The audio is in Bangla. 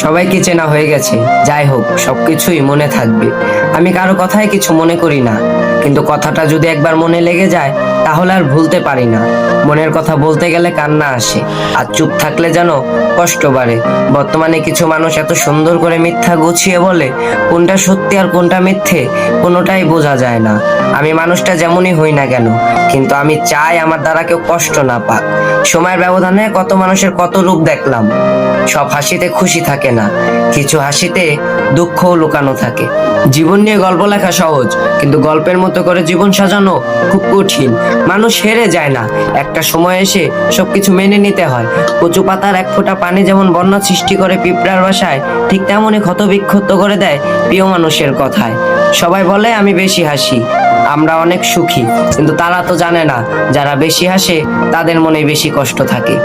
সবাইকে চেনা হয়ে গেছে, যাই হোক সবকিছুই মনে থাকবে। আমি কারো কথায় কিছু মনে করি না, কিন্তু কথাটা যদি একবার মনে লেগে যায় তাহলে আর ভুলতে পারি না। মনের কথা বলতে গেলে কান্না আসে, আর চুপ থাকলে যেন কষ্ট বাড়ে। বর্তমানে কিছু মানুষ এত সুন্দর করে মিথ্যা গুছিয়ে বলে, কোনটা সত্যি আর কোনটা মিথ্যে কোনোটাই বোঝা যায় না। আমি মানুষটা যেমনই হই না কেন, কিন্তু আমি চাই আমার দ্বারা কেউ কষ্ট না পাক। সময়ের ব্যবধানে কত মানুষের কত রূপ দেখলাম। সব হাসিতে খুশি থাকে না, কিছু হাসিতে দুঃখও লুকানো থাকে। জীবন নিয়ে গল্প লেখা সহজ, কিন্তু গল্পের মতো করে জীবন সাজানো খুব কঠিন। মানুষ হেরে যায় না, একটা সময় এসে সবকিছু মেনে নিতে হয়। কচু পাতার এক ফোঁটা পানি যেমন বন্যা সৃষ্টি করে পিঁপড়ার বাসায়, ঠিক তেমনই ক্ষতবিক্ষত করে দেয় প্রিয় মানুষের কথায়। সবাই বলে আমি বেশি হাসি, আমরা অনেক সুখী, কিন্তু তারা তো জানে না যারা বেশি হাসে তাদের মনে বেশি কষ্ট থাকে।